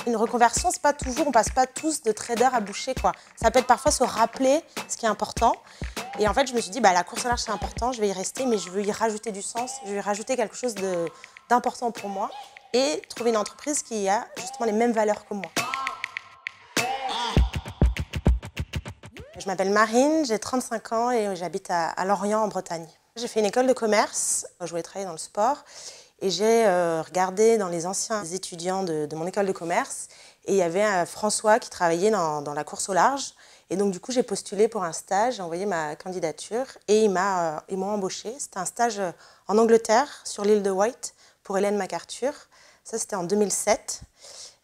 Une reconversion, c'est pas toujours, on passe pas tous de trader à boucher, quoi. Ça peut être parfois se rappeler ce qui est important. Et en fait, je me suis dit, la course au large, c'est important, je vais y rester, mais je veux y rajouter du sens, je vais y rajouter quelque chose d'important pour moi et trouver une entreprise qui a justement les mêmes valeurs que moi. Je m'appelle Marine, j'ai 35 ans et j'habite à Lorient, en Bretagne. J'ai fait une école de commerce, je voulais travailler dans le sport. Et j'ai regardé dans les anciens étudiants de mon école de commerce et il y avait François qui travaillait dans la course au large. Et donc du coup, j'ai postulé pour un stage, j'ai envoyé ma candidature et ils m'ont embauchée. C'était un stage en Angleterre, sur l'île de Wight, pour Ellen MacArthur. Ça, c'était en 2007.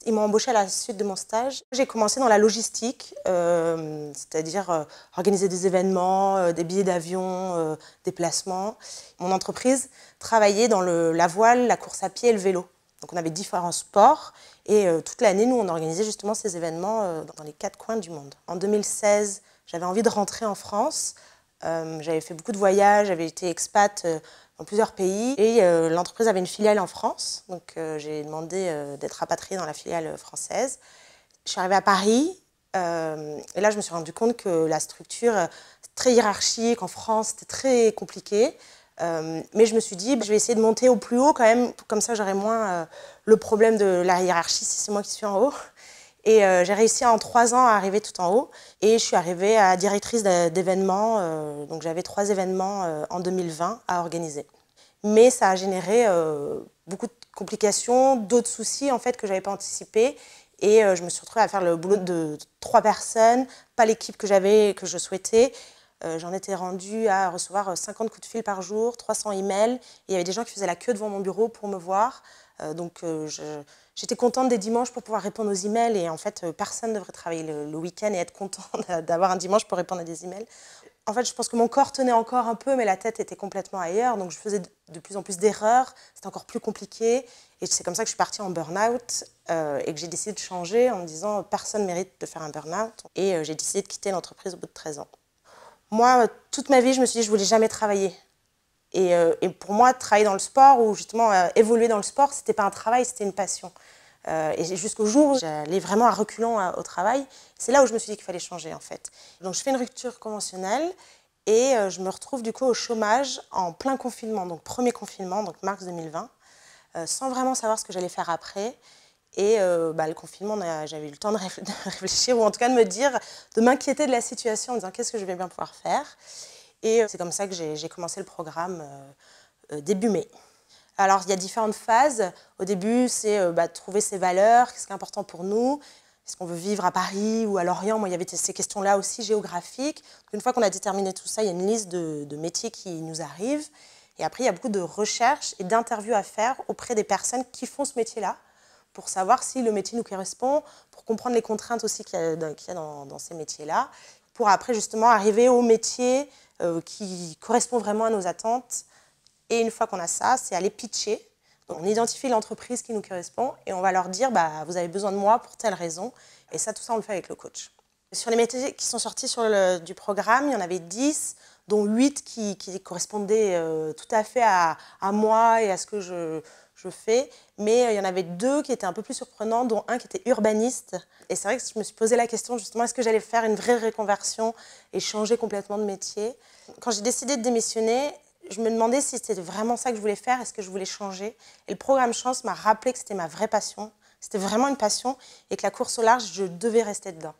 Ils m'ont embauchée à la suite de mon stage. J'ai commencé dans la logistique, c'est-à-dire organiser des événements, des billets d'avion, des placements. Mon entreprise travaillait dans la voile, la course à pied et le vélo. Donc on avait différents sports et toute l'année, nous, on organisait justement ces événements dans les 4 coins du monde. En 2016, j'avais envie de rentrer en France. J'avais fait beaucoup de voyages, j'avais été expat dans plusieurs pays et l'entreprise avait une filiale en France, donc j'ai demandé d'être rapatriée dans la filiale française. Je suis arrivée à Paris et là je me suis rendu compte que la structure très hiérarchique en France, c'était très compliqué. Mais je me suis dit, je vais essayer de monter au plus haut quand même, comme ça j'aurai moins le problème de la hiérarchie si c'est moi qui suis en haut. Et j'ai réussi en 3 ans à arriver tout en haut. Et je suis arrivée à directrice d'événements. Donc j'avais 3 événements en 2020 à organiser. Mais ça a généré beaucoup de complications, d'autres soucis en fait que je n'avais pas anticipés. Et je me suis retrouvée à faire le boulot de 3 personnes, pas l'équipe que je souhaitais. J'en étais rendue à recevoir 50 coups de fil par jour, 300 emails. Et il y avait des gens qui faisaient la queue devant mon bureau pour me voir. Donc j'étais contente des dimanches pour pouvoir répondre aux emails. Et en fait, personne ne devrait travailler le week-end et être content d'avoir un dimanche pour répondre à des emails. En fait, je pense que mon corps tenait encore un peu, mais la tête était complètement ailleurs. Donc je faisais de plus en plus d'erreurs. C'était encore plus compliqué. Et c'est comme ça que je suis partie en burn-out et que j'ai décidé de changer en me disant personne ne mérite de faire un burn-out. Et j'ai décidé de quitter l'entreprise au bout de 13 ans. Moi, toute ma vie, je me suis dit que je ne voulais jamais travailler. Et pour moi, travailler dans le sport ou justement évoluer dans le sport, ce n'était pas un travail, c'était une passion. Et jusqu'au jour où j'allais vraiment à reculons au travail, c'est là où je me suis dit qu'il fallait changer en fait. Donc je fais une rupture conventionnelle et je me retrouve du coup au chômage en plein confinement, donc premier confinement, donc mars 2020, sans vraiment savoir ce que j'allais faire après. Et le confinement, j'avais eu le temps de réfléchir, ou en tout cas de me dire, de m'inquiéter de la situation en me disant qu'est-ce que je vais bien pouvoir faire. Et c'est comme ça que j'ai commencé le programme début mai. Alors il y a différentes phases. Au début, c'est trouver ses valeurs, qu'est-ce qui est important pour nous. Est-ce qu'on veut vivre à Paris ou à Lorient? Moi, il y avait ces questions-là aussi géographiques. Donc, une fois qu'on a déterminé tout ça, il y a une liste de métiers qui nous arrivent. Et après, il y a beaucoup de recherches et d'interviews à faire auprès des personnes qui font ce métier-là, pour savoir si le métier nous correspond, pour comprendre les contraintes aussi qu'il y a dans ces métiers-là, pour après justement arriver au métier qui correspond vraiment à nos attentes. Et une fois qu'on a ça, c'est aller pitcher. Donc on identifie l'entreprise qui nous correspond et on va leur dire vous avez besoin de moi pour telle raison. Et ça, tout ça, on le fait avec le coach. Sur les métiers qui sont sortis du programme, il y en avait 10, dont 8 qui correspondaient tout à fait à moi et à ce que je fais. Mais il y en avait 2 qui étaient un peu plus surprenants, dont un qui était urbaniste. Et c'est vrai que je me suis posé la question justement, est-ce que j'allais faire une vraie reconversion et changer complètement de métier? Quand j'ai décidé de démissionner, je me demandais si c'était vraiment ça que je voulais faire, est-ce que je voulais changer. Et le programme Chance m'a rappelé que c'était ma vraie passion. C'était vraiment une passion et que la course au large, je devais rester dedans.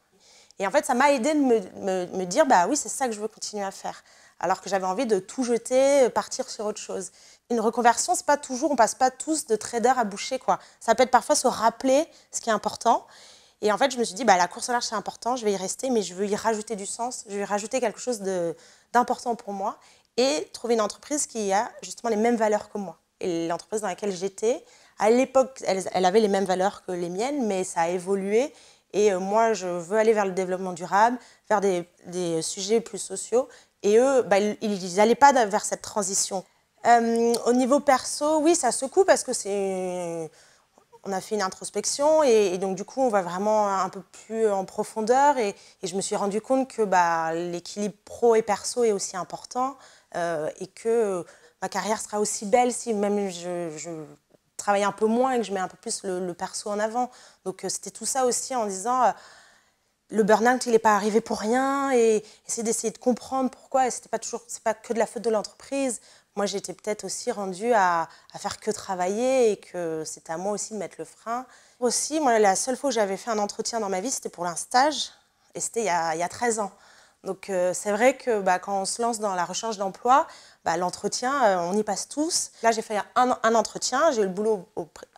Et en fait, ça m'a aidé de me dire, oui, c'est ça que je veux continuer à faire. Alors que j'avais envie de tout jeter, partir sur autre chose. Une reconversion, c'est pas toujours, on passe pas tous de trader à boucher, quoi. Ça peut être parfois se rappeler ce qui est important. Et en fait, je me suis dit, la course au large, c'est important, je vais y rester, mais je veux y rajouter du sens, je veux y rajouter quelque chose d'important pour moi et trouver une entreprise qui a justement les mêmes valeurs que moi. Et l'entreprise dans laquelle j'étais, à l'époque, elle avait les mêmes valeurs que les miennes, mais ça a évolué. Et moi, je veux aller vers le développement durable, vers des sujets plus sociaux. Et eux, ils n'allaient pas vers cette transition. Au niveau perso, oui, ça secoue parce que on a fait une introspection et donc du coup, on va vraiment un peu plus en profondeur. Et je me suis rendu compte que l'équilibre pro et perso est aussi important et que ma carrière sera aussi belle si même je travaille un peu moins et que je mets un peu plus le perso en avant. Donc c'était tout ça aussi en disant le burn-out, il n'est pas arrivé pour rien et essayer d'essayer de comprendre pourquoi. Et c'est pas que de la faute de l'entreprise. Moi, j'étais peut-être aussi rendue à faire que travailler et que c'était à moi aussi de mettre le frein. Aussi, moi, la seule fois où j'avais fait un entretien dans ma vie, c'était pour un stage et c'était il y a 13 ans. Donc c'est vrai que quand on se lance dans la recherche d'emploi, l'entretien, on y passe tous. Là, j'ai fait un entretien, j'ai eu le boulot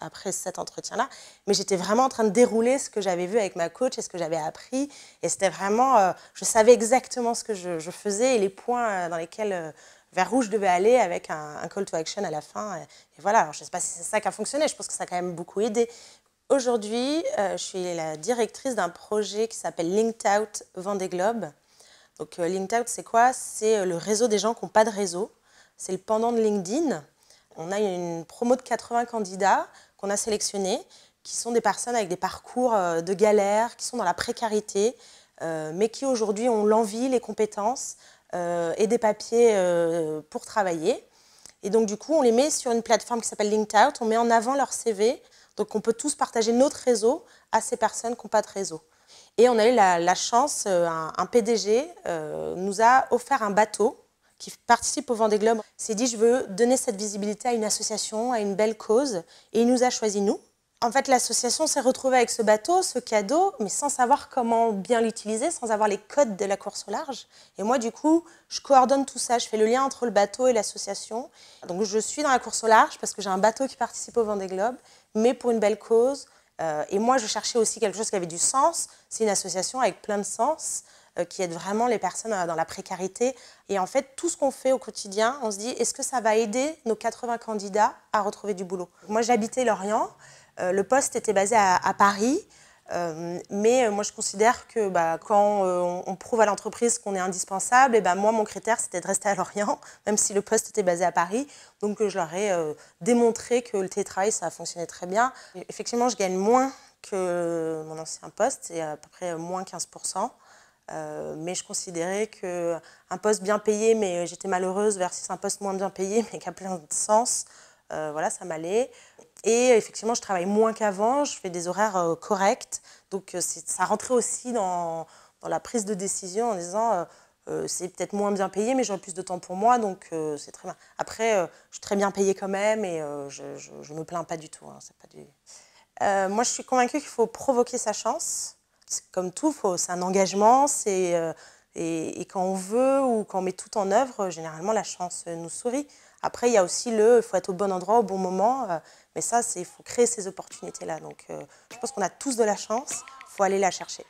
après cet entretien-là, mais j'étais vraiment en train de dérouler ce que j'avais vu avec ma coach et ce que j'avais appris. Et c'était vraiment, je savais exactement ce que je faisais et les points dans lesquels, vers où je devais aller avec un call to action à la fin. Et voilà, alors je ne sais pas si c'est ça qui a fonctionné, je pense que ça a quand même beaucoup aidé. Aujourd'hui, je suis la directrice d'un projet qui s'appelle Linked Out Vendée Globe. Donc Linked Out, c'est quoi? C'est le réseau des gens qui n'ont pas de réseau. C'est le pendant de LinkedIn. On a une promo de 80 candidats qu'on a sélectionnés, qui sont des personnes avec des parcours de galère, qui sont dans la précarité, mais qui aujourd'hui ont l'envie, les compétences et des papiers pour travailler. Et donc du coup, on les met sur une plateforme qui s'appelle Linked Out, on met en avant leur CV, donc on peut tous partager notre réseau à ces personnes qui n'ont pas de réseau. Et on a eu la chance, un PDG nous a offert un bateau qui participe au Vendée Globe. Il s'est dit, je veux donner cette visibilité à une association, à une belle cause. Et il nous a choisi nous. En fait, l'association s'est retrouvée avec ce bateau, ce cadeau, mais sans savoir comment bien l'utiliser, sans avoir les codes de la course au large. Et moi, du coup, je coordonne tout ça. Je fais le lien entre le bateau et l'association. Donc, je suis dans la course au large parce que j'ai un bateau qui participe au Vendée Globe, mais pour une belle cause. Et moi, je cherchais aussi quelque chose qui avait du sens. C'est une association avec plein de sens qui aide vraiment les personnes dans la précarité. Et en fait, tout ce qu'on fait au quotidien, on se dit, est-ce que ça va aider nos 80 candidats à retrouver du boulot? Moi, j'habitais Lorient. Le poste était basé à Paris. Mais moi, je considère que quand on prouve à l'entreprise qu'on est indispensable, et moi, mon critère, c'était de rester à Lorient, même si le poste était basé à Paris. Donc, je leur ai démontré que le télétravail, ça a fonctionné très bien. Et effectivement, je gagne moins que mon ancien poste, c'est à peu près moins 15%. Mais je considérais qu'un poste bien payé, mais j'étais malheureuse, versus un poste moins bien payé, mais qui a plein de sens, voilà, ça m'allait. Et effectivement, je travaille moins qu'avant, je fais des horaires corrects. Donc, ça rentrait aussi dans la prise de décision en disant c'est peut-être moins bien payé, mais j'aurai plus de temps pour moi, donc c'est très bien. Après, je suis très bien payée quand même et je ne me plains pas du tout. Hein, c'est pas du... moi, je suis convaincue qu'il faut provoquer sa chance. Comme tout, c'est un engagement, et quand on veut ou quand on met tout en œuvre, généralement, la chance nous sourit. Après, il y a aussi il faut être au bon endroit, au bon moment. Mais ça, il faut créer ces opportunités-là. Donc, je pense qu'on a tous de la chance. Il faut aller la chercher.